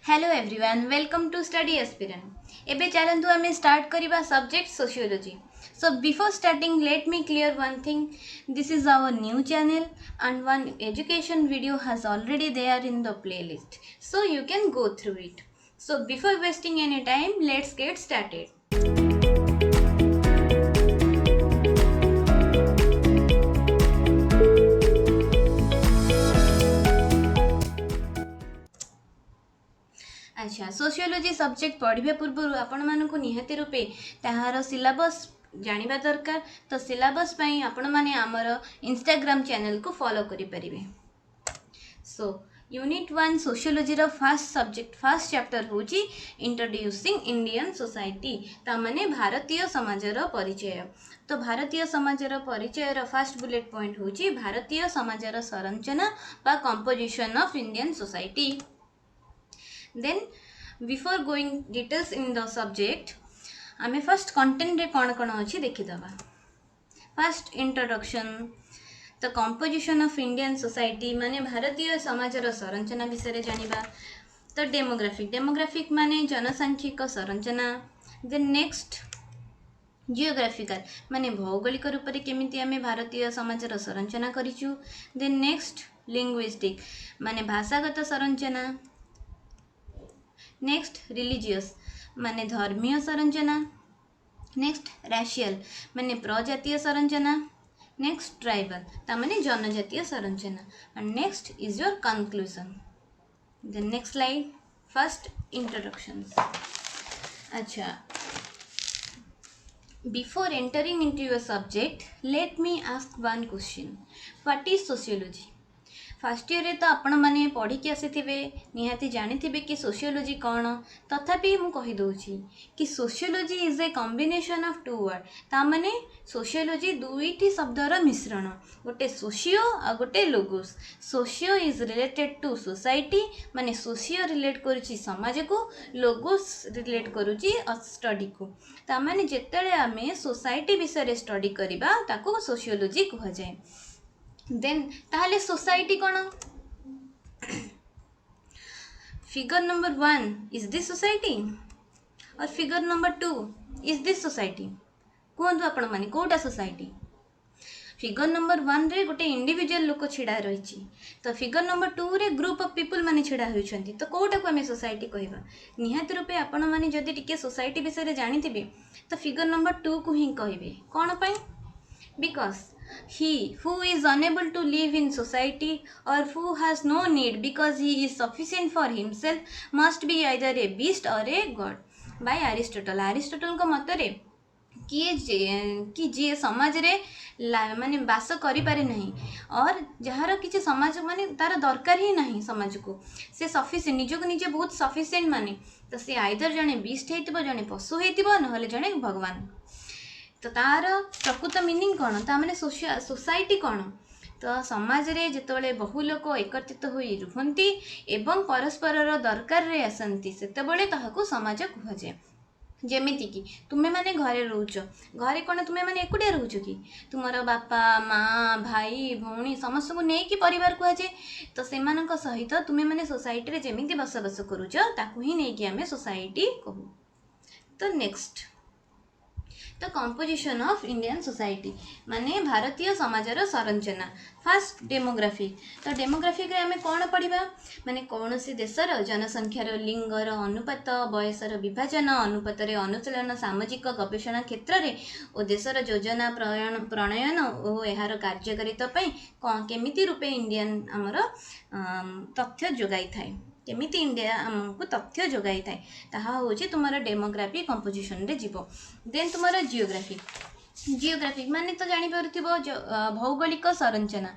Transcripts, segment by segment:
Hello everyone welcome to study aspirant एबे चलंतु आमे स्टार्ट करिबा subject sociology so before starting let me clear one thing this is our new channel and one education video has already there in the playlist so you can go through it. So before wasting any time, let's get started. अच्छा sociology subject पढ़िबा पूर्व आपण मानकु निहाती रूपे ताहार syllabus जानिबा दरकार तो syllabus पई आपण माने हमर इंस्टाग्राम चैनल को फॉलो करि परिबे. So unit 1 sociology row first subject first chapter होची इंट्रोड्यूसिंग इंडियन सोसाइटी ता माने भारतीय समाज रो परिचय. तो भारतीय समाज रो परिचय रो फर्स्ट बुलेट पॉइंट होची भारतीय समाज रो संरचना बा composition of Indian society. Then before going details in the subject आमे फर्स्ट कंटेंट रे कौन कौन अच्छी देखीदबा. First introduction the composition of Indian society माने भारतीय समाज रो संरचना विषय जानिबा. तो डेमोग्राफिक माने जनसांख्यिक संरचना. देन नेक्स्ट जियोग्राफिकल माने भौगोलिक रूप से केमिति आमे भारतीय समाज रो संरचना करिचु. देन नेक्स्ट लिंग्विस्टिक माने भाषागत संरचना. नेक्स्ट रिलीजियस माने धर्मीय संरचना. नेक्स्ट रैशियल माने प्रजातीय संरचना. नेक्स्ट ट्राइबल ता माने जनजातीय संरचना. And next is your conclusion. The next slide first introduction. अच्छा before entering into your subject let me ask one question. What is sociology. First year रे तो आपण माने पढ़ी के आसीथिबे निहाती जानिथिबे कि सोशियोलॉजी कौन. तथापि मु कहि दउची कि sociology is a combination of two word. ता माने सोशियोलॉजी दुईटी शब्दर मिश्रण. गोटे सोशियो आ गोटे logos. Socio is related to society माने सोशियो रिलेट करूची समाज को. लोगोस रिलेट करूची स्टडी को. ता माने जेतेले आमे सोसाइटी विषय स्टडी करिबा ताको सोशियोलॉजी कहा जाए. देन ताहले सोसाइटी कौन. Figure number 1 is this society और figure number 2 is this society. कहतु आपण माने कोटा सोसाइटी. फिगर नंबर 1 रे गोटे इंडिविजुअल लोक छिड़ा रही. तो फिगर नंबर 2 रे ग्रुप ऑफ पीपल माने छिड़ा होइछंती. तो कोटा को हमें सोसाइटी कहबा. निहाती रूपे आपण माने जदी टिके सोसाइटी विषय जानिथिबे तो फिगर नंबर 2 को ही कहबे. कोन पई. Because he who is unable to live in society or who has no need because he is sufficient for himself must be either a beast or a god. By Aristotle. Aristotle को मतरे कि जी समाज रे माने बास करि पारे नहीं और जहार किसी समाज माने तार दरकार ही नहीं समाज को से सफिशिएंट निज को निजे बहुत सफिशिएंट माने तो से आइदर जने बीस्ट हेतिबो जने पशु हेतिबो नहले जने भगवान. तो तार प्रकृत मीनिंग कौन ता माने सोसाइटी कौन. तो समाज रे जेतबेले बहु लोक एकत्रित होई रुहंती एवं परस्पर दरकार रे आसंती सेतबेले ताहाको समाज कह जाए. जेमिति कि तुमे माने घरे रहउछ. घरे कोन तुमे माने एकुटिया रहउछ कि तुमर बापा माँ भाई भौणी समस्त को नै कि परिवार कह जाए. तो सेमानक सहित तुमे माने सोसाइटी रे जेमिति बसबास करूछ ताकू ही नै कि हमें सोसाइटी कहू. तो next the composition of Indian society माने भारतीय समाजर संरचना. First demographic. तो डेमोग्राफिक रे हमें कौन पढ़ा माने कौन सी देशर जनसंख्यार लिंगर अनुपात बयसर विभाजन अनुपात अनुशीलन सामाजिक गवेषणा क्षेत्र में और देशर योजना प्रणयन और यार कार्यकारिता केमिति रूपे इंडियन आमर तथ्य जोगाई थाए केमिति इंडिया आमको तथ्य जोगाई थाए ताहा होची तुमरा डेमोग्राफी कंपोजिशन रे जीवो. देन तुमरा जियोग्राफिक माने तो जानी पारुथिबो भौगोलिक संरचना.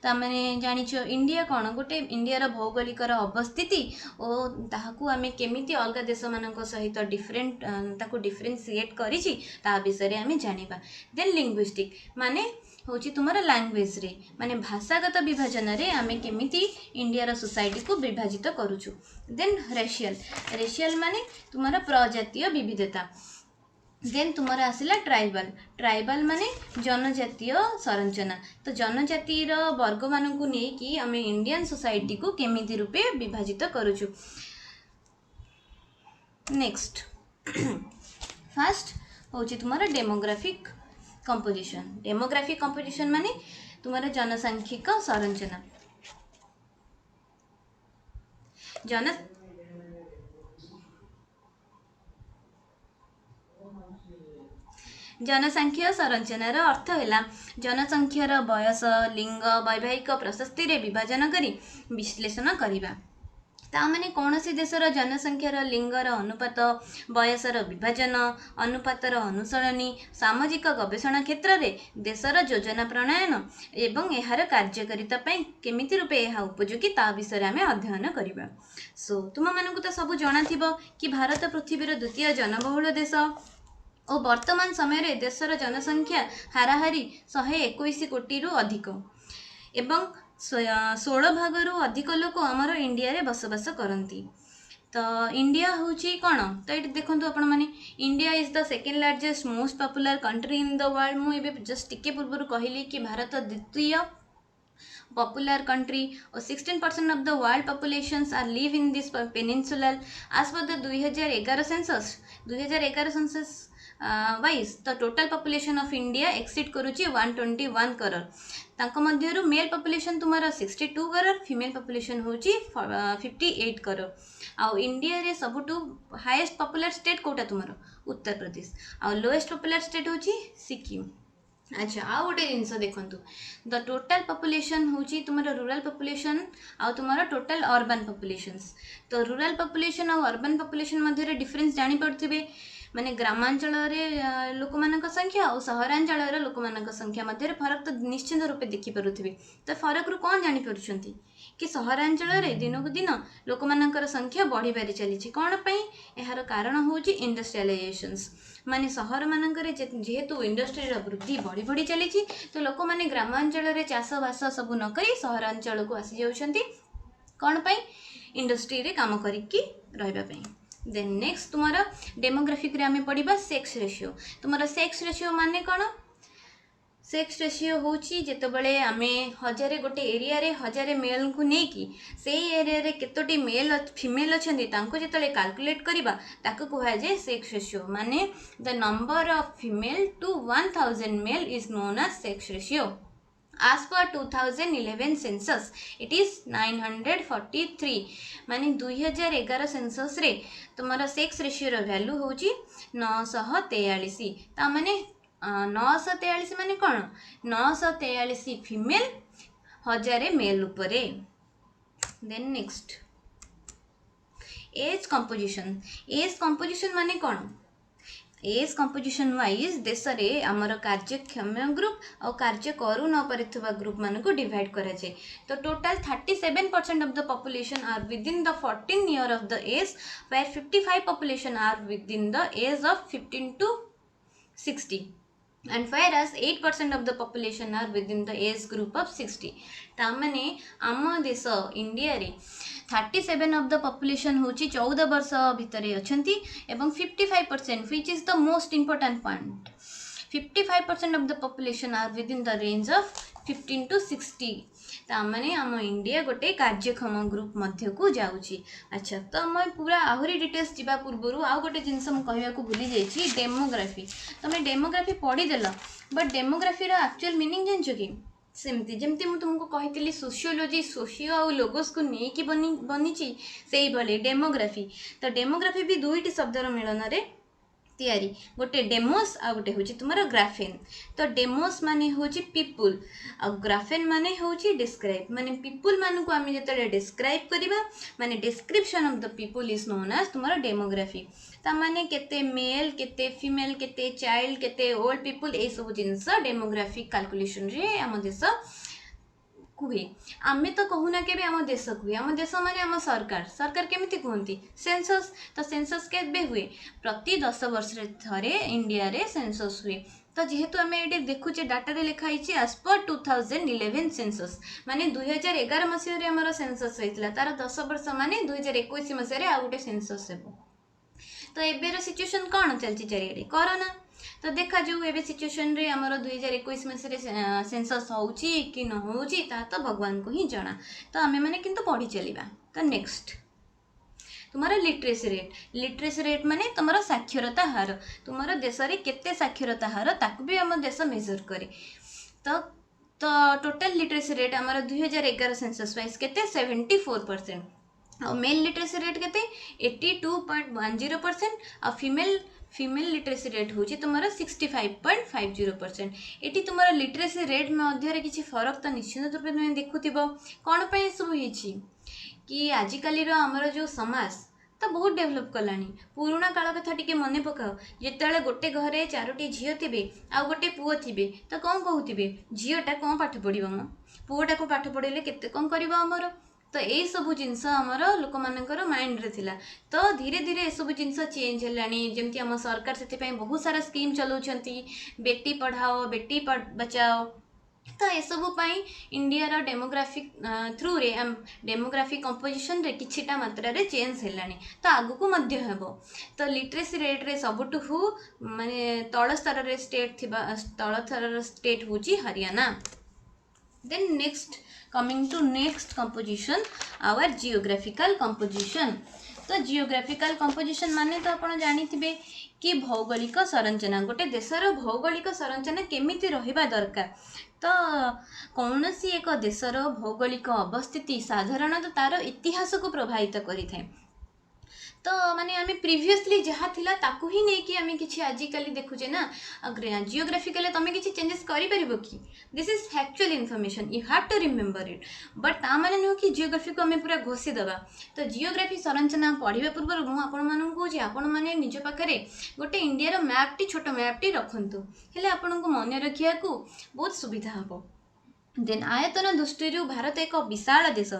ता माने जानिछो इंडिया कौन गोटे इंडिया भौगोलिक अवस्थिति और ताहाकू आमे केमिति अलग देश मानक सहित डिफरेंट ताकू डिफरेंशिएट करिछि ता विषय आमे जानिबा. देन लिंग्विस्टिक माने होची तुमरा लैंग्वेज रे माने भाषागत विभाजन रे आमे केमिति इंडिया सोसाइटी को विभाजित करूछु. देन रेशियल माने तुमरा प्रजातीय विविधता. देन तुमरा आसिला ट्राइबल माने जनजातीय संरचना. तो जनजातिर वर्ग मानकू नै कि आमे इंडियन सोसाइटी को केमिति रूपे विभाजित करूछु. नेक्स्ट फास्ट हूँ तुम्हारा डेमोग्राफिक कंपोजिशन। डेमोग्राफिक कंपोजिशन माने तुम्हारा जनसांख्यिक संरचना। जनसंख्या संरचनार अर्थ है जनसंख्यार बयस लिंग वैवाहिक प्रशस्ति रे विभाजन करी विश्लेषण करवा। ताने कौन सी देशर जनसंख्यार लिंगर अनुपात बयसर विभाजन अनुपातर अनुसरणी सामाजिक गवेषणा क्षेत्र में देशर योजना प्रणयन एवं यार कार्यकारिता केमिति रूपे यह उपयोगी ता विषय आम अध्ययन करवा। सो तुम मानक तो सब जना कि भारत पृथ्वीर द्वितीय जनबहुल देश और वर्तमान समय देशर जनसंख्या हाराहारी 121 कोटी रु अधिक एवं 16 भागरू अधिक लोक आमर इंडिया रे बसवास करती। तो इंडिया हूँ कौन तो ये देखो आपण मैंने India is the second largest most popular country in the world. मुझे जस्ट टिके पूर्व कहली कि भारत द्वितीय पॉपुलर कंट्री और 16% of the world populations are live in this peninsular as per the 2011 census wise the total population of India exceed करुच्ची 121 करोड़। तांको मध्यरु मेल पॉपुलेशन तुम्हारा 62 करोड़ फीमेल पॉपुलेशन होची 58 करोड़। आउ इंडिया रे सबुठु हाईएस्ट पॉपुलर स्टेट कोटा तुम्हारा उत्तर प्रदेश आउ लोएस्ट पॉपुलर स्टेट होची सिक्किम। अच्छा आउ गोटे जिनस देखु द टोटल पॉपुलेशन होची तुम्हारा रूरल पॉपुलेशन आउ तुम्हारा टोटल अर्बन पॉपुलेशंस। तो रूरल पॉपुलेशन और अर्बन पॉपुलेशन मध्य डिफरेंस जानी पड़थिबे माने ग्रामांचल लोक मान संख्या और सहरांचल लोक मान संख्या मध्य फरक तो निश्चित रूपे देखिपे। तो फरक रू कौन जापि कि सहरांचल दिन को दिन लोक मान संख्या बढ़ी बारी चली कौन यार कारण हूँ इंडस्ट्रियलाइजेशंस माने सहर मानक जेहेतु इंडस्ट्री वृद्धि बढ़ी बढ़ी चली तो लोक मैंने ग्रामांचल चाष बास सब नक सहरांचल को आसी जाउछंती कौन इंडस्ट्री रे काम करिकी रहिबा। देन नेक्स्ट तुम्हारा डेमोग्राफिक रे आमे पढ़िबा सेक्स रेशियो। तुम्हारा सेक्स रेशियो माने कौन सेक्स रेशियो होची जेतबेले आमे 1000 गोटे एरिया रे 1000 मेल को नेकी से एरिया रे केतोटी मेल फीमेल अछंती तांको जेतले कैलकुलेट करबा ताको कहै जे सेक्स रेशियो माने the number of female to 1000 male is known as sex ratio. As per 2011 census it is 943 माने 2011 सेंसस रे तुम्हारा सेक्स रेशियो रो वैल्यू होची 943। ता माने 943 माने कौन 943 फीमेल 1000 मेल उपरे। देन नेक्स्ट एज कंपोजिशन माने कौन एज कंपोजिशन वाइज देश रे आमर कार्यक्षम ग्रुप और कार्य करू न परिथुवा ग्रुप मान को डिवाइड करा जाए। तो total 37% of the population are within the 14 year of the age where 55 population are within the age of 15 to 60 and whereas 8% of the population are within the age group of 60। तामने आम देश India रे 37 of the population होची 14 वर्ष भितरे अछंती एवं 55% which is the most important point 55% of the population are within the range of 15 to 60। तामने आम India गोटे कार्यक्षम ग्रुप मध्य को जाउची। अच्छा तो मैं पूरा आहुरी डिटेल्स जीवा पूर्व आउ गोटे जिनस मु कहबा को भूली जाइछि डेमोग्राफी। तुम डेमोग्राफी पढ़ी देल बट डेमोग्राफी रो एक्चुअल मीनिंग जानछ कि सेमती जमती मु तुमको कहितली सोशियोलॉजी सोशियो आ लोगोस को नहीं कि बनीची सेही भले डेमोग्राफी। तो डेमोग्राफी भी दुईटी शब्दर मिलन रे तैयारी गोटे डेमोस आ गोटे होची तुम्हारा ग्राफेन। तो डेमोस माने होची पीपुल आ ग्राफेन माने होची डिस्क्राइब माने पीपुल मान को आम जो डिस्क्राइब करवा माने description of the people is known as तुम्हारा डेमोग्राफी। ता माने केते मेल केते फीमेल केते चाइल्ड केते ओल्ड पीपुल ए सब जिनस डेमोग्राफिक कैलकुलेशन रे आम देश कुहे। आम तो कहूना के आम देश कुहे आम देश माने आम सरकार केमिति कहती सेंसस। तो सेंसस केबे हुए प्रति 10 वर्ष थरे इंडिया रे सेंसस हुए। तो जेहेतु आम ये देखुचे डाटा रे लिखाई एज पर 2011 सेंसस माने 2011 मसीह आमर सेंसस होता तार 10 वर्ष माने 2021 मसीह आ गोटे सेंसस हेबो। तो एबेर सिचुएशन कौन चलती चारिआडे कोरोना। तो देखा जो एबे सिचुएशन रे हमर 2021 मसीह सेंसस होउची कि न होउची ता तो भगवान को ही जाना। तो आमे माने किंतु पढ़ी चलिबा। तो नेक्स्ट तुम्हारा लिटरेसी रेट माने तुम्हारा साक्षरता हार, तुम्हारा देश रे केते साक्षरता हार ताकू भी हम देश मेजर करे। तो तो टोटल लिटरेसी रेट आमर 2011 सेंसस वाइज केते 74%। और मेल लिटरेसी रेट केते 82.10%। और फीमेल लिटरेसी रेट हूँ तुम्हारा 65.50%। ये तुम्हारा लिटरेसी रेट मध्य किसी फरक तो निश्चित रूप तुम देखुव कौन पर सब कि आजिकल आमर जो समाज तो बहुत डेभलप कलानी। पुराणा काल कथा टिके मन पकाओ, जिते गोटे घरे 4टी झील थे आ गोटे पुओ थे तो कौन कहते झीलटा कौन पाठ पढ़ मो पुओटा को पाठ पढ़ेले केते कौन कर आमर। तो यही सब जिनस आमर लोक मानकर माइंड रे थिला। तो धीरे धीरे ये सब जिनस चेंज है जमती आम सरकार से बहुत सारा स्कीम चलाउछंती, बेटी पढ़ाओ बेटी बचाओ। तो ये सब इंडिया डेमोग्राफिक थ्रू रे डेमोग्राफिक कंपोजिशन रे किछिटा मात्रा रे चेंज हेलानी। तो आगु मध्य हेबो। तो लिटरेसी रेट रे सबुठु माने तळ स्तर रे स्टेट होची Haryana. Then next coming to next composition our geographical composition. तो जियोग्राफिकल कंपोजिशन माने तो आपण जानिथिबे कि भौगोलिक संरचना, गोटे देशर भौगोलिक संरचना केमिति रहिबा दरकार। तो कौन सी एक देशर भौगोलिक अवस्थिति साधारणतः तार इतिहास को प्रभावित करिथाय। तो माने आमे प्रीवियसली जहाँ थिला ताकू ही नहीं कि आमे किछि आजिकली देखुचे ना जियोग्राफिकल तमे किछि चेंजेस करि परिबो कि this is factual information you have to remember it. But ता माने नुह कि जियोग्राफी को आमे पूरा घोषि दबा। तो जियोग्राफी संरचना पढ़िबा पूर्व मु आपण मानन को जे आपण माने निज पाखरे गोटे इंडिया रो मैपटी छोट मैपटी रखंतु, हेले आपण को मन रखिया को बहुत सुविधा हबो। देन आयतन दृष्टि भारत एक विशाल देश,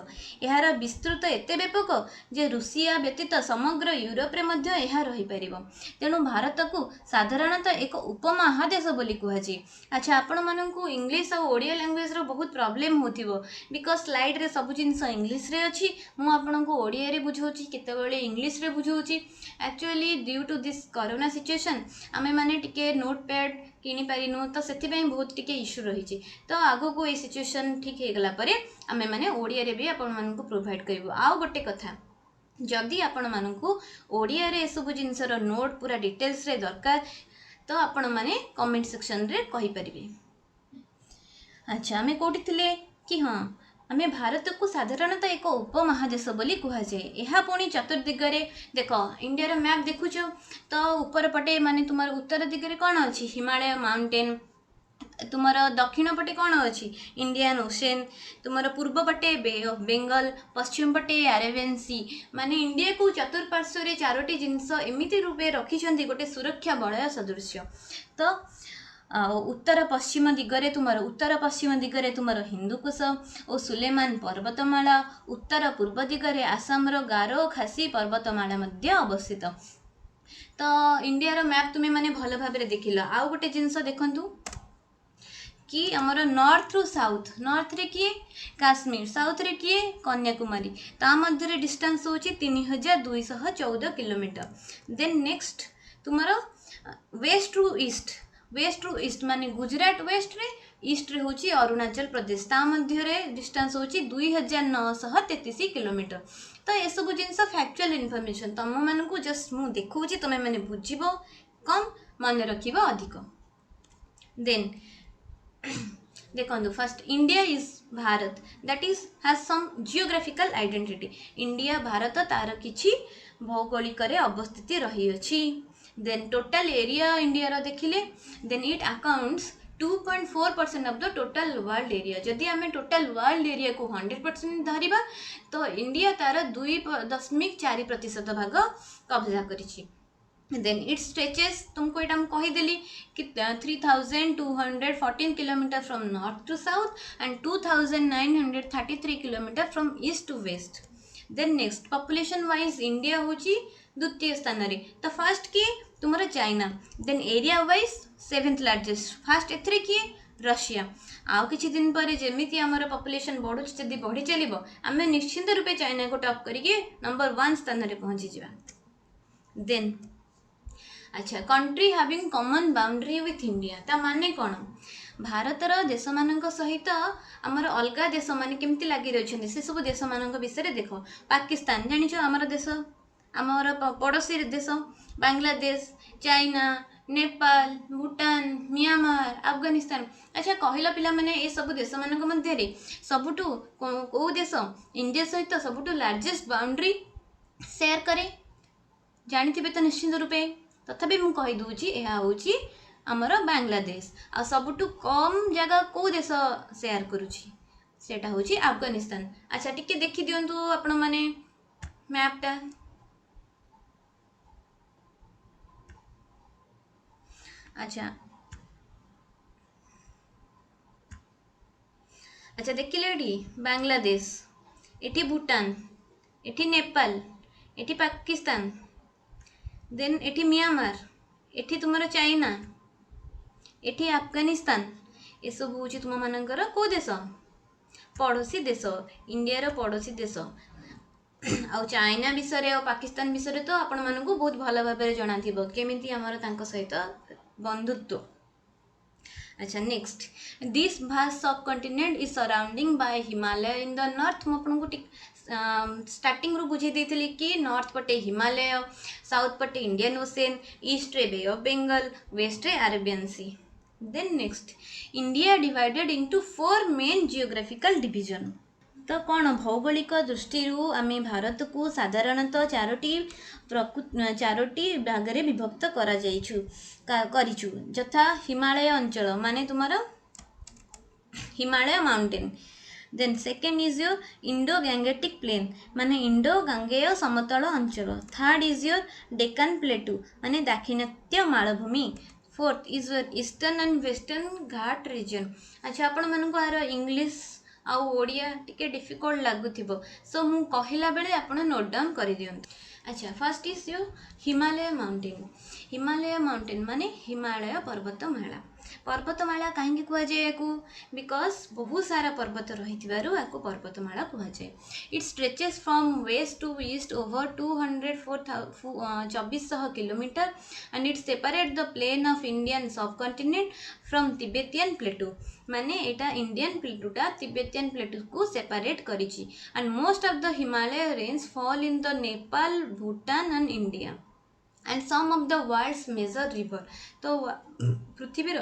यार विस्तृत एते व्यापक जे रूसिया व्यतीत समग्र यूरोप रे मध्य यह रही परिबो। तेणु भारत को साधारणतः एक उपमहादेश बोली कहुछि। अच्छा आपण माननकु इंग्लिश और ओडिया लैंग्वेज रो बहुत प्रॉब्लम होथिबो बिकॉज स्लाइड रे सब जिंस इंग्लिश रे अछि। मु आपनकु ओडिया रे बुझौछि, केतेबेले इंग्लिश रे बुझौछि। Actually due to this corona situation आमे माने टिके नोटपैड किनि पारिनु, तो सेथिबें बहुत टिके इश्यू रहिछि। तो आगो को ए सिचुएशन ठीक हे गला परे आमे माने ओडिया रे भी आपण माननकु प्रोवाइड करबो। आ गोटे कथा जदि आपण माननकु ओडिया रे सब जिंसर नोट पूरा डिटेल्स रे दरकार तो आपण माने कमेंट सेक्शन रे कहि परिबे। अच्छा आमे कोठी थिले कि हां आमे भारत को साधारणतः एक उपमहादेश बोली कह जाए। यह पुणी चतुर्दिगरे देख इंडिया रो मैप देखुच तो ऊपर पटे माने तुमार उत्तर दिगरे कौन अच्छी हिमालय माउंटेन, तुमार दक्षिण पटे कौन अच्छी इंडियन ओशन, तुमार पूर्व पटे बे ऑफ बेंगल, पश्चिम पटे अरेबियन सी। माने इंडिया को चतुर्पार्श्व रे 4टी जिनस एमिति रूपे रखिछंती गोटे सुरक्षा वलय सदृश। तो उत्तर पश्चिम दिगरे तुमार हिंदुकुश और सुलेमान पर्वतमाला, उत्तर पूर्व दिगरे आसाम रो गारो खासी पर्वतमाला मध्य अवस्थित। तो इंडिया रो मैप तुमे माने भल भाबरे देखिलो। आ गोटे जिनस देखंतु कि हमर नॉर्थ रु साउथ, नॉर्थ रे किए काश्मीर, साउथ रे किए कन्याकुमारी, ता मध्य रे डिस्टेंस होची 3214 किलोमीटर। देन नेक्स्ट तुमार वेस्ट रु ईस्ट माने गुजरात वेस्ट रे, ईस्ट रे होची अरुणाचल प्रदेश, ता मध्य रे डिस्टेंस होची 2933 किलोमीटर। तो ये सब जिनस फैक्चुअल इन्फॉर्मेशन तुम मानकु जस्ट मु देखौची, तुमे माने बुझिबो कम मन रखिबो अधिक। देन देखो first India is Bharat that is has some geographical identity. India Bharat तार किछि भौगोलिक रे अवस्थिति रही अछि। देन टोटल एरिया इंडिया रो देखिले then it accounts 2.4% of the total world area. जदि आमे टोटल वर्ल्ड एरिया को 100% धरिबा तो इंडिया तार 2.4% भाग कब्जा करिछि। देन इट स्ट्रेचेस तुमको इटा कहीदेली कि 3214 kilometre from north to south and 2933 kilometre from east to west. Then next population wise India होची द्वितीय स्थान रे। तो फर्स्ट किए तुम्हारा China, then area wise 7th largest, first एथरे किए रशिया। आउ किछि दिन पर जेमिति हमर पॉपुलेशन बढ़ुछ जदि बढ़ी चलिबो आमे निश्चित रूपे चाइना को टॉप करिके नंबर 1 स्थान रे पहुंची जिबा। देन अच्छा country having common boundary with India ता माने कोन भारतर देश मानक सहित आमर अलगा देश माने केमती लागि रहछन्ती से सब देश मानक विषय रे देखो। पाकिस्तान जानिछो आमर देश, आमर पड़ोसी देश बांग्लादेश, चाइना, नेपाल, भूटान, म्यांमार, अफगानिस्तान। अच्छा कहल पिला माने ए सब देश मानक मध्य सबुठु को देश इंडिया सहित सबुठु लार्जेस्ट बाउंड्री शेयर करे जानिथिबे तो निश्चित रूपे। तथापि मु कहि दूची एहा होची हमर बांग्लादेश। आ सबुठु कम जगह को देश शेयर करूची सेटा होची अफगानिस्तान। अच्छा टिके देखि दियंतु आपण माने मैपटा। अच्छा अच्छा देखिले एठी बांग्लादेश, एठी भूटान, एठी नेपाल, एठी पाकिस्तान, देन एठी म्यांमार, एठी तुमर चाइना, एठी अफगानिस्तान। ए सब होची तुम मानकर को देश पड़ोसी देश, इंडिया रो पड़ोसी देश। आ चाइना विषय और पाकिस्तान विषय तो आपण मानकु बहुत भल भाव जणा थिबो केमिति हमर तांको सहित बंधुत्व। अच्छा next, this vast subcontinent is surrounding by Himalaya in the north. मु आपन को स्टार्टिंग रू बुझे देथिली कि नॉर्थ पटे हिमालय, साउथ पटे इंडियन ओशन, ईस्ट रे बे ऑफ बंगाल, वेस्ट रे Arabian sea. Then next, India divided into 4 main geographical division. तो कौन भौगोलिक दृष्टि आम भारत को साधारणतः चारोटी भाग में विभक्त करिछु यथा हिमालय अंचल माने तुमार Himalaya mountain. Then second is your Indo Gangetic plain माने इंडो गांगेय समतल अंचल। Third is your Deccan plateau माने दाक्षिणात्य मालभूमि। Fourth is your eastern and western Ghat region. अच्छा आपण मानक यार इंग्लिश आउ ओडिया टिके डिफिकल्ट लगुथिबो सो मु कहिला बेले आपण नोट डाउन कर दियंतु। अच्छा first is your Himalaya mountain. Himalaya mountain माने हिमालय पर्वतमाला। पर्वतमाला कहीं कहुए को बिकज बहुत सारा पर्वत रही पर्वतमाला कहुए। It stretches from west to east over 2400 kilometre and it separate the plain of Indian subcontinent from Tibetan plateau माने एटा इंडियन प्लेटूटा तिबेटियन प्लेटू को सेपरेट करिछि। And most of the Himalaya range fall in the Nepal, Bhutan and India and some of the world's major river. तो पृथ्वीर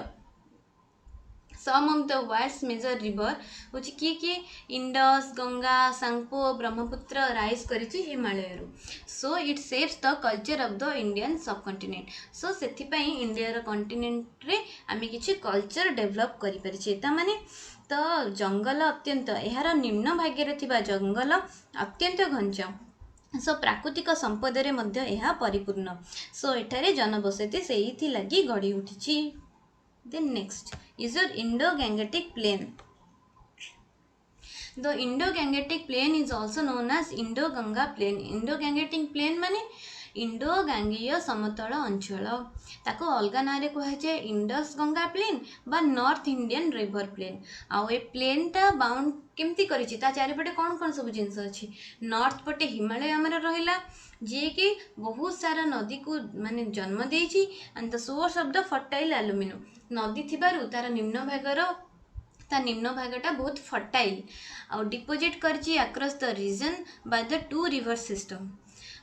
some of the world's major river हूँ किए Indus, Ganga, Tsangpo, Brahmaputra rise करिछि Himalaya रु। So it saves the culture of the Indian सब continent. सो सेथिपाई India continent रे आमे किछि culture develop करि परिछि। ता माने तो जंगल अत्यंत यार निम्न भाग्य थिबा जंगल अत्यंत घंच। सो प्राकृतिक संपद रे मध्य यह परिपूर्ण। सो एठारे जनबसति सेही लगी गढ़ी उठिछि। Then next is your Indo-Gangetic Plain. The Indo-Gangetic Plain is also known as Indo-Ganga Plain. Indo-Gangetic Plain माने इंडो गांगेय समतल अंचल ताको अलगा ना रे कहुए इंडस गंगा प्लेन बा नॉर्थ इंडियन रिवर प्लेन। आउ ए प्लेन टा बाउंड केमती करिछि ता चारिपटे कौन कौन सब जिनस अछि। नॉर्थ पटे हिमालय आमर रहिला जे कि बहुत सारा नदी को माने जन्म देछि and the source of the fertile alluvium. नदी थिबारु तार निम्न भागटा बहुत फर्टाइल आउ डिपोजिट करछि across the region by the 2 river system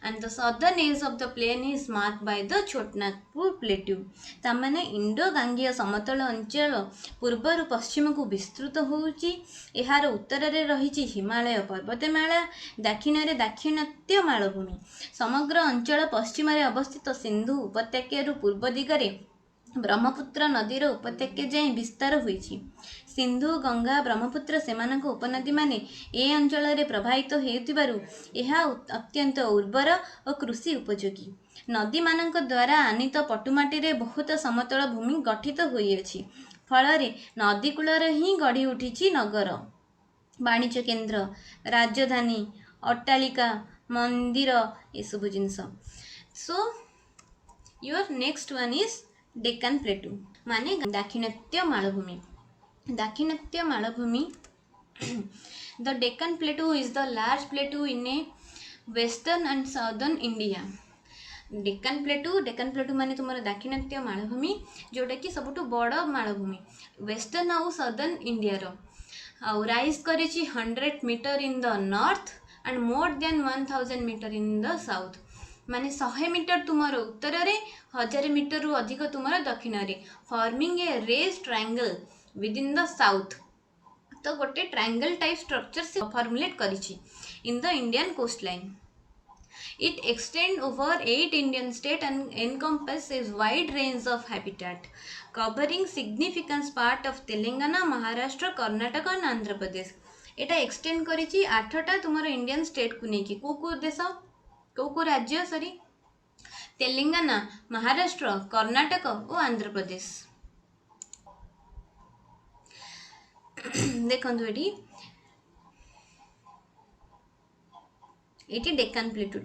and the southern edge of the plain is marked by the Chotanagpur plateau. तामाने इंडो गांगेय समतल अंचल पूर्वर पश्चिम को विस्तृत होउची। एहार उत्तर रे रहिची हिमालय पर्वतमाला, दक्षिण रे दाक्षिणात्य मालभूमि। समग्र अंचल पश्चिम रे अवस्थित सिंधु उपत्यका पूर्व दिगरे ब्रह्मपुत्र नदीर उपत्यका जाए विस्तार होइछि। सिंधु, गंगा, ब्रह्मपुत्र सेमानक उपनदी माने ए अंचल रे प्रभावित हेउतिबारु एहा अत्यंत उर्वर और कृषि उपयोगी। नदी मानक द्वारा आनित पटुमाटी रे बहुत समतल भूमि गठित होइछि। फल नदी कूल ही गढ़ी उठिछि नगर, वाणिज्य केन्द्र, राजधानी, अट्टालिका, मंदिर ये सब जिनस। So your next one is Deccan plateau माने दाक्षिणात्य मालभूमि। दाक्षिणात्य मालभूमि the Deccan plateau is the large plateau in a western and southern India. Deccan plateau माने तुम दाक्षिणात्य मालभूमि जोटा कि सबुठ बड़ मालभूमि वेस्टर्न आउ साउदर्न इंडिया रो। आउ राइज करिछि 100 metre in the north and more than 1000 metre in the south. माने 100 मीटर तुमर उत्तर रे 1000 मीटर रु अधिक तुमर दक्षिण रे forming a raise triangle within the south. तो गोटे ट्रायंगल टाइप स्ट्रक्चर से फॉर्मुलेट करिछि in the Indian coastline. It extends over 8 Indian states and encompasses a wide range of habitat, covering significant part of Telangana, Maharashtra, Karnataka and Andhra Pradesh। Etah extend करिछि 8टा तुमर Indian state को नेकी को देश को राज्य sorry Telangana, Maharashtra, Karnataka और आंध्र प्रदेश। देखंतु eighty Deccan प्लेटू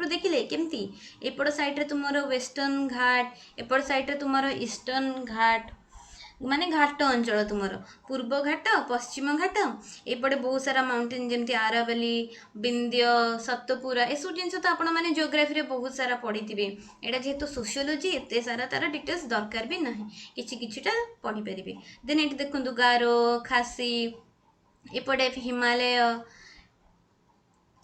देखिले केमती एपट साइड रे तुमर वेस्टर्न घाट, एपट साइड रे तुमर ईस्टर्न घाट माने घाट अंचल तुमर पूर्व घाट पश्चिम घाट एपटे बहुत सारा माउंटेन जमती आरावली, विंध्य, सतपुरा ए सब जिन तो आपण माने जियोग्राफी रे बहुत सारा पढ़ी थिबे। एटा जेहेतु सोशियोलॉजी एते सारा तार डिटेल्स दरकार भी नाही, किछि किछिटा पढ़ी परिबे। देन एटी देखंतु गारो, खासी, एपटे हिमालय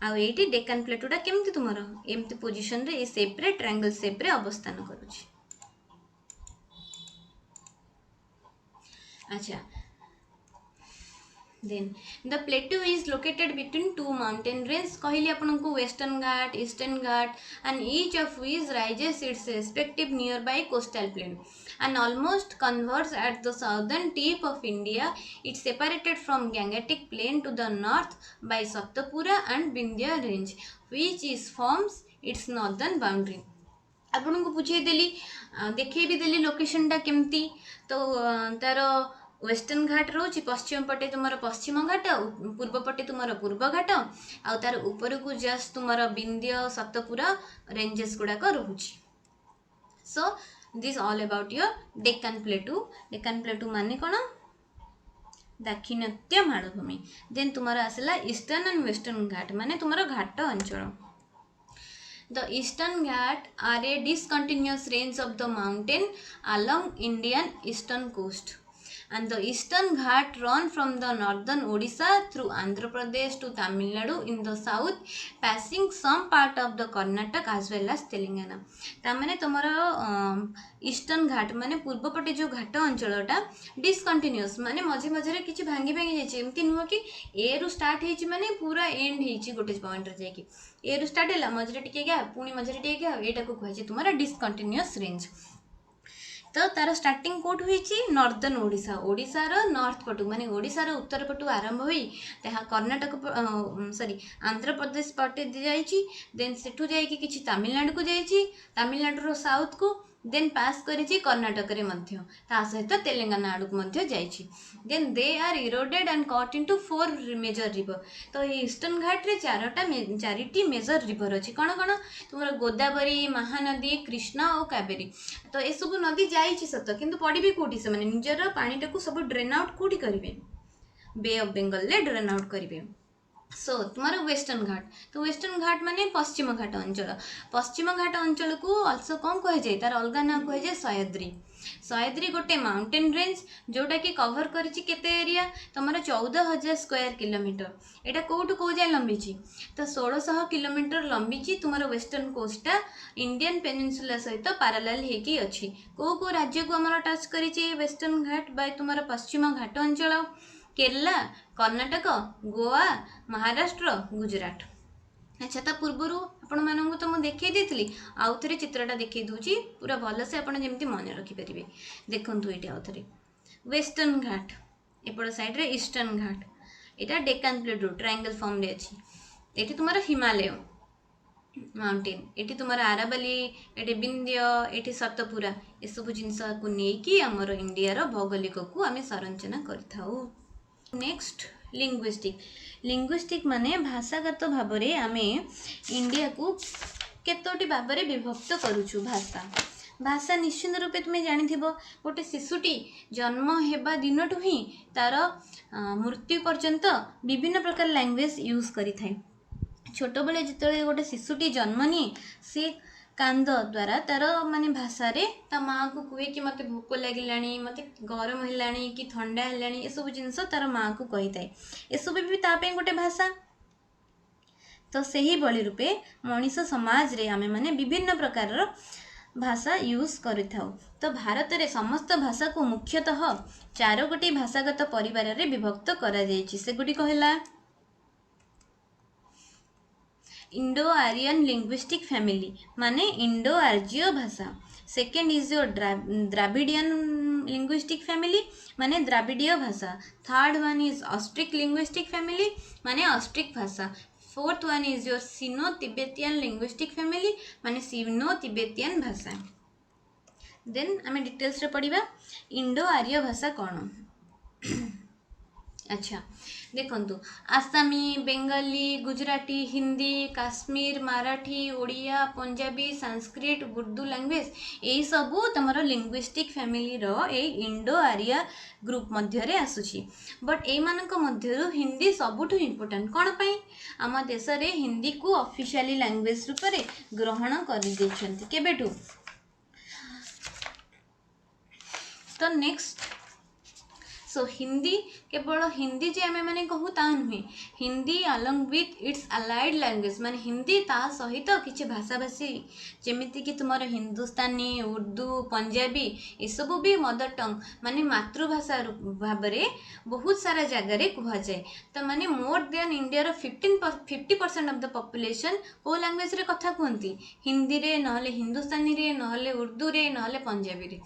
आउ एटी डेक्कन प्लेटूटा केमती तुमर एमती पोजिशन रे ए शेप रे ट्रायंगल शेप रे अवस्थान करूछि। अच्छा, then the plateau is located between two mountain ranges कहली आपनको western Ghat, eastern Ghat and each of which rises its respective nearby coastal plain and almost converges at the southern tip of India. It's separated from Gangetic plain to the north by Satpura and Vindhya range which is forms its northern boundary। आपन को पूछे देली देखे भी देली location टा केमती तो तार western घाट रोची पश्चिम पटे तुमर पश्चिम घाट, पूर्व पटे तुमर पूर्व घाट आउ तार ऊपर को जस्ट तुमर विंध्य सतपुरा रेंजेस गुड़ाक रोची। So this all about your Deccan plateau. Deccan plateau माने कौन दाक्षिणात्य मालभूमि। देन तुमर आसला ईस्टर्न एंड वेस्टर्न घाट माने तुमर घाट अंचल। The eastern Ghat are a discontinuous range of the mountain along Indian eastern coast, and the eastern Ghat run from the northern Odisha through Andhra Pradesh to Tamil Nadu in the south, passing some part of the Karnataka as well as Telangana। तामने तुम्हारा eastern घाट माने पूर्व पटे जो घाट अंचलटा discontinuous माने मझे मझे किछि भांगी भांगी जाइछि एमती नुह कि ए रु स्टार्ट हेछि माने पूरा एंड हेछि गोटे पॉइंट रे जाइकि ए रु स्टार्ट हैला मझे टिके गैप पुणी मझे टिके गैप एटा को कहै छै तुम्हारा डिसकंटिन्यूअस रेंज। तो तार स्टार्टिंग कोट होइछि नॉर्दर्न ओडिशा, ओडिशार नॉर्थ पटु माने ओडिशार उत्तर पटु आरंभ होई ताहा कर्नाटक सॉरी आंध्र प्रदेश पटे जाइछि, देन सेठु जाइकि किछि तमिलनाडु को जाइछि, तमिलनाडु रो साउथ को देन पास करिछि कर्नाटक रे मध्य ता सहित तेलंगाना आडु मध्य जाइछि। Then they are eroded and cut into 4 major river. तो ईस्टर्न घाट रे चारिटी मेजर रिवर अछि कण कण तुमर गोदावरी, महानदी, कृष्णा और कावेरी। तो ए सब नदी जाइछि सत किंतु पड़िबे कोठी से माने निजर पानी टाकू सब ड्रेन आउट कोठी करिवे बे ऑफ बंगाल ले ड्रेन आउट करिवे। सो तुम्हारा वेस्टर्न घाट, तो वेस्टर्न घाट माने पश्चिम घाट अंचल, पश्चिम घाट अंचल को अल्सो कौन कहे जाए तार अलग ना कहे जाए सह्याद्री। सह्याद्री गोटे माउंटेन रेंज जोटा कि कवर करिछि केते एरिया तुमर 14,000 स्क्वायर किलोमीटर। एटा कोठु को जाय लंबीछि तो 1600 किलोमीटर लंबीछि तुमर वेस्टर्न कोस्टा इंडियन पेनिनसुला सहित पैरेलल हेकी अछि। को राज्य को हमर टच करिछि वेस्टर्न घाट बाय तुमर पश्चिम घाट अंचल केरला, कर्नाटक, गोवा, महाराष्ट्र, गुजरात। अच्छा ता पूर्वर आपण मानू तो मुझे देखी देती आउ थे चित्रटा देखी दूची पूरा भल से आपड़ जमी मन रखिपारे। देखूँ ये आउ थे वेस्टर्न घाट एपट साइड रे ईस्टर्न घाट यहाँ डेक्कन प्लेटू ट्रायंगल फॉर्म रे अच्छी। ये तुम हिमालय माउंटेन, ये तुम आरावली, ये विंध्य, ये सतपुरा ये सब जिनस को लेकिन आमर इंडिया भौगोलिक को आम संरचना कर। Next linguistic. लिंग्विस्टिक माने भाषागत भाव में आम इंडिया को केतोटी भाव में विभक्त करुचु। भाषा भाषा निश्चित रूपे तुम्हें जानी गोटे शिशुटी जन्म हेबा दिनटू ही तार मृत्यु पर्यंत विभिन्न प्रकार लैंग्वेज यूज करि थाए। छोट बेले जिते गोटे शिशुटी जन्म निए सी कांद द्वारा तार माने भाषा रे ता माँ को कहे कि मते भोक लगिलानी, मते गरम हेलानी कि ठंडा हेलानी, ए सब जिनस तार माँ को कही थाए। ए सब भी ता पे गोटे भाषा। तो सही भली रूपे मनीष समाज रे आमे माने विभिन्न प्रकार भाषा यूज करिथाउ। तो भारत रे समस्त भाषा को मुख्यतः 4 गोटी भाषागत परिवार रे विभक्त करा जायछि। से गुडी कहला इंडो आर्यन लिंग्विस्टिक फैमिली माने इंडो आर्जीय भाषा। Second is your Dravidian linguistic family माने द्राविडीय भाषा। Third one is Austric linguistic family माने ऑस्ट्रिक भाषा। Fourth one is your synonym Tibetan linguistic family माने सिनो तिब्बतियन भाषा। देन आम डिटेल्स रे पढ़िबा इंडो आर्य भाषा कौन। अच्छा देखंतु आसामी बेंगाली गुजराती हिंदी काश्मीर मराठी ओडिया पंजाबी संस्कृत उर्दू लैंग्वेज यही सबू तुम लिंग्विस्टिक फैमिली रो ए इंडो आर्य ग्रुप मध्य रे आसुची। बट ए मानक मध्यरु हिंदी सबुठु इम्पोर्टेंट कौन पाई आम देश रे हिंदी को ऑफिशियली लैंग्वेज रूप में ग्रहण कर देछंती केबेठु। तो नेक्स्ट सो हिंदी केवल हिंदी जे आमे माने कहू ता नुहे Hindi along with its allied language माने हिंदी ता सहित किछि भाषा भाषी जेमिति कि तुमर हिंदुस्तानी उर्दू पंजाबी ये सब भी मदर टंग माने मातृभाषा भाव में बहुत सारा जगह रे कहा जाए। तो माने मोर देन इंडिया रो 50% ऑफ द पॉपुलेशन को लैंग्वेज रे कथा कहती हिंदी रे नहले हिंदुस्तानी रे नहले उर्दू रे नहले पंजाबी रे।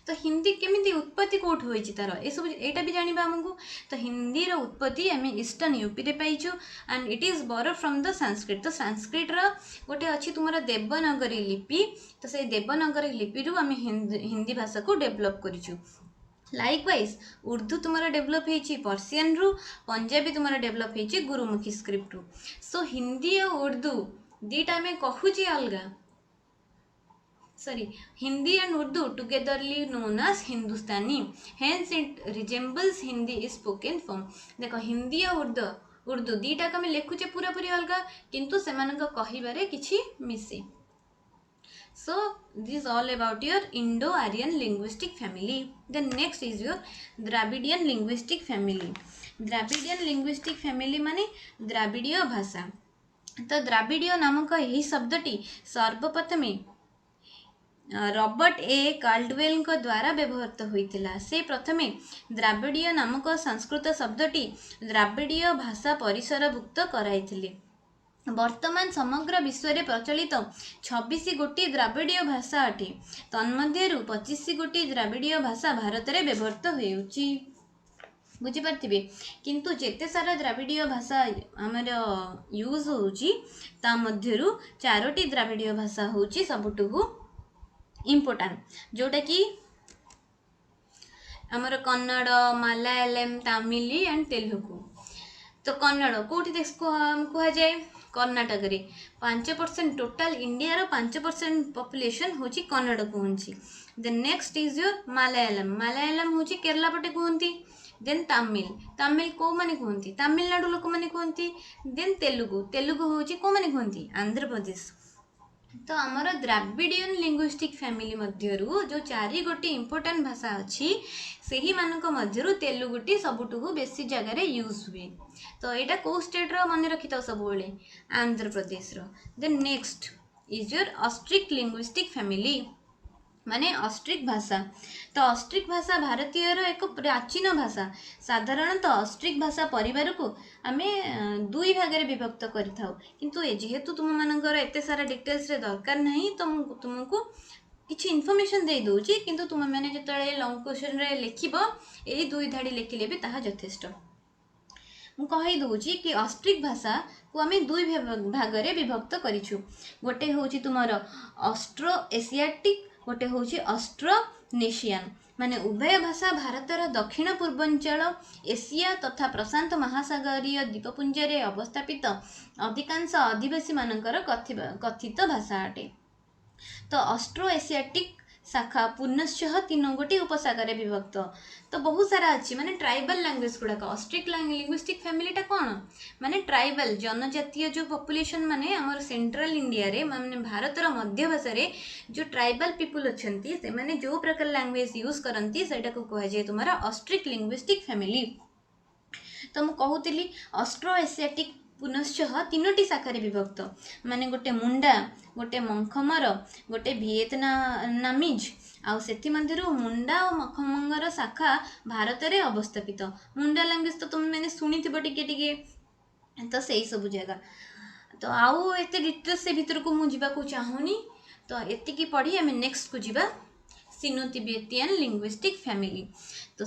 तो हिंदी केमिति उत्पत्ति कोठ होइछि तार ए सब एटा भी जानिबा हमकु। तो हिंदी रो उत्पत्ति आमे ईस्टर्न यूपी रे पाइछु and it is borrow from the Sanskrit. तो संस्कृत रो गोटे अछि तुमरा देवनागरी लिपि तो से देवनागरी लिपि रु आमे हिंदी भाषा को डेवलप करिछु। लाइकवाइज उर्दू तुम्हारा डेवलप होइछि पर्शियन रु पंजाबी तुम्हारा डेवलप होइछि गुरुमुखी स्क्रिप्ट रु। सो हिंदी और उर्दू दीटा में कहूची अलगा Hindi and Urdu togetherly known as Hindustani. Hence it resembles Hindi is spoken form. देखो हिंदी और उर्दू दीटा का मैं लिखुचे पूरा पूरी अलगा किंतु सेमानक कहिबारे किछि मिसे। So this is all about your Indo-Aryan linguistic family. The next is your Dravidian linguistic family. Dravidian linguistic family माने द्राविडीय भाषा। तो द्राविडीय नामक यही शब्दटी सर्वप्रथमे रॉबर्ट ए काल्डवेल द्वारा व्यवहृत होइतिला। से प्रथमे द्राविडीय नामक संस्कृत शब्दटी द्राविडीय भाषा परिसरभुक्त कराइथिले। वर्तमान समग्र विश्व रे प्रचलित 26 गोटी द्राविडीय भाषा अटे तन्मध्यरु 25 गोटी द्राविडीय भाषा भारत रे व्यवहृत होउची बुझी पार्थिबे। किंतु जेते सारा द्राविडीय भाषा हमर यूज होउची ता मध्यरु 4टी द्राविडीय भाषा होउची सबुटुकु इम्पोर्टेंट जोटा कि आमर कन्नड़ मलयालम तमिल एंड तेलुगु। तो कन्नड़ कौटी देश कह जाए कर्नाटक रे 5% टोटल इंडिया रो 5% पॉपुलेशन होची कन्नड़ कहूची। Then next is your Malayalam Malayalam होची केरला पटे कहती। देन तमिल को माने कहती तमिलनाडु लोक माने कहती। देन तेलुगु होची को माने कहती आंध्र प्रदेश। तो आमर द्राविडियन लिंग्विस्टिक फैमिली मध्यरु जो 4 गोटी इम्पोर्टेंट भाषा अच्छी सेही मानक मध्यरु तेलुगुटी सबुठु बेसी जगह रे यूज हुए। तो एटा को स्टेट रो मन रखि तो सब बेले आंध्र प्रदेश रो। Then next is your Austric linguistic family माने ऑस्ट्रिक भाषा। तो ऑस्ट्रिक भाषा भारतीय रो एक प्राचीन भाषा। साधारणतः ऑस्ट्रिक भाषा परिवार को आमे 2 भाग रे विभक्त करिथाउ किंतु जेहेतु तुम मानकर एते सारा डिटेल्स रे दरकार नहीं तो तुमको किछि इन्फॉर्मेशन दे दोची किंतु तुम माने जतले लॉन्ग क्वेश्चन रे लिखिबो एई 2 धाड़ी लिखिले भी ताहा यथेष्ट। मु कहि दोची कि ऑस्ट्रिक भाषा को आमे 2 भाग रे विभक्त करिछु। गोटे होची तुमरो ऑस्ट्रो एशियाटिक गोटे होची ऑस्ट्रोनेशियन माने उभय भाषा भारतर दक्षिण पूर्वांचल एशिया तथा प्रशांत महासागरीय द्वीपपुंज रे अवस्थापित अधिकांश आदिवासी मानकर कथित भाषा अटे। तो ऑस्ट्रो एशियाटिक शाखा पुनश्च 3 गोटी उपशाखा रे विभक्त। तो बहुत सारा अच्छी माने ट्राइबल लैंग्वेज गुड़ाक ऑस्ट्रिक लिंग्विस्टिक फैमिलीटा कौन माने ट्राइबल जनजातीय जो पॉपुलेशन माने आमर सेंट्रल इंडिया रे माने भारतर मध्य भाषा रे जो ट्राइबल पीपुल अछंती से माने जो प्रकार लैंग्वेज यूज करंती सेटा को कह जाय तुम्हारा ऑस्ट्रिक लिंग्विस्टिक फैमिली। तो मु कहूतिली ऑस्ट्रो एशियाटिक पुनश्च तीनोटी शाखारे विभक्त माने गोटे मुंडा गोटे मखमर गोटे भिएतनामीज आउ सेथि मध्यरु मुंडा और मखमंगर शाखा भारत रे अवस्थापित। मुंडा लैंग्वेज तो तुम मैंने शुणिथिबो टिके टिके, तो सेही सब जगह तो आउ एते डिटेल्स से भीतर को मु जीवाकू चाहूनी। तो एतिकी पढ़ी आम नेक्स्ट को जीवा सिनो तिब्बतियन लिंग्विस्टिक फैमिली। तो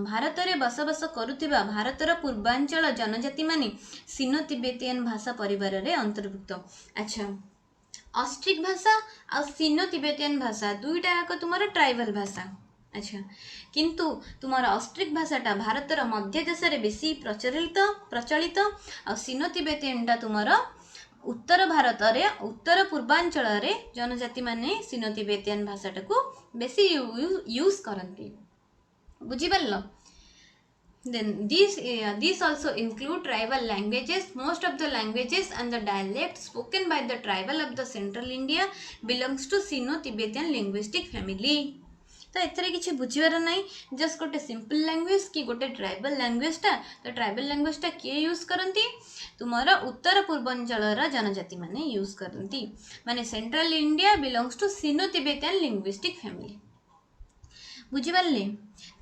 भारत में बसबास करुथिबा भारतर पूर्वांचल जनजाति माने सिनो तिब्बतियन भाषा परिवार रे अंतर्भुक्त। अच्छा, ऑस्ट्रिक भाषा और सिनो तिब्बतियन भाषा दुईटा याक तुमार ट्राइबल भाषा। अच्छा, किंतु तुमार ऑस्ट्रिक भाषाटा भारतर मध्य देश रे बेसी प्रचलित और सिनो तिब्बतियनटा तुमार उत्तर भारत रे उत्तर पूर्वांचल रे जनजाति माने सिनो तिब्बतियन भाषाटा को बेसी यूज करती। बुझिपारल? Then these also include tribal languages. Most of the languages and the dialects spoken by the tribal of the central India belongs to Sino-Tibetan linguistic family. तो एथरे किसी बुझीबार नहीं, जस्ट गोटे सिंपल लैंग्वेज कि गोटे tribal लैंग्वेजटा। तो tribal लैंग्वेजटा किए use करती? तुमर उत्तर पूर्वांचल जनजाति माने यूज करती। माने central India belongs to Sino Tibetan linguistic family. बुझिपारे?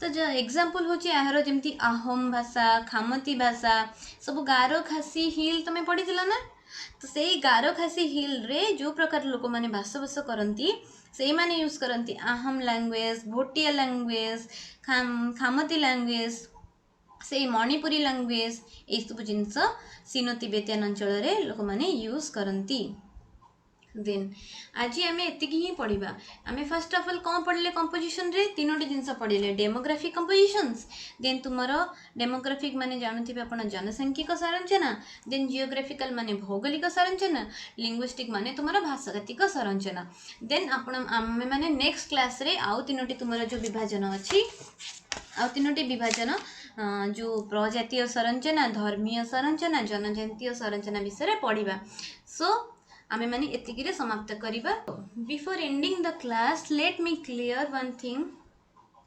तो जो एग्जांपल होची यार जमती आहोम भाषा खामती भाषा सब गारो खासी हिल तुम्हें पढ़ी ना। तो से गारो खासी हिल रे जो प्रकार लोक मैंने बासबास करती से माने यूज करती Ahom language Bhotia language Khamti language से मणिपुरी लैंग्वेज ये सब जिनस सिनो तिब्बतियन अंचल रे लोक मैंने यूज करती। देन आज आम एतिकी ही पढ़ा। आम फर्स्ट ऑफ ऑल कौन पढ़ले कंपोजिशन रे तीनोटी जिनस पढ़ले डेमोग्राफिक कंपोजिशंस। देन तुमर डेमोग्राफिक माने जानुथिबे आपण जनसांख्यिक संरचना। देन जियोग्राफिकल माने भौगोलिक संरचना। लिंग्विस्टिक माने तुमर भाषागतिक संरचना। देन आपण आम माने नेक्स्ट क्लास रे आउ तीनोटी तुमर जो विभाजन अछि आउ तीनोटी विभाजन जो प्रजातीय संरचना धर्मीय संरचना जनजातीय संरचना विषय पढ़ा। सो आमे माने एतिकिरे समाप्त करिबा। Before ending the class late me clear one thing.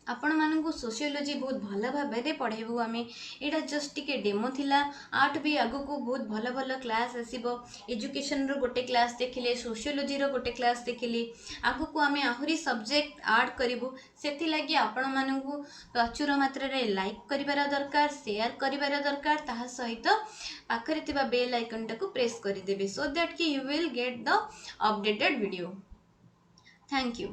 आपण मानकु सोशियोलॉजी बहुत भल भाव में पढ़ेबू आम। यहाँ जस्ट टिके डेमो थिला। आठ भी आगु को बहुत भल भल क्लास आसीबो। एजुकेशन रो गोटे क्लास देखिले सोशियोलॉजी रो गोटे क्लास देखिले आगु को आम आहुरी सब्जेक्ट ऐड करिबू। सेथि लागि आपण मानकु प्रचुर मात्रा रे लाइक करिबार दरकार शेयर करिबार दरकार ताहा सहित पाखरे थिबा बेल आइकन टाको प्रेस करि देबे सो दैट कि you will get the updated video. Thank you.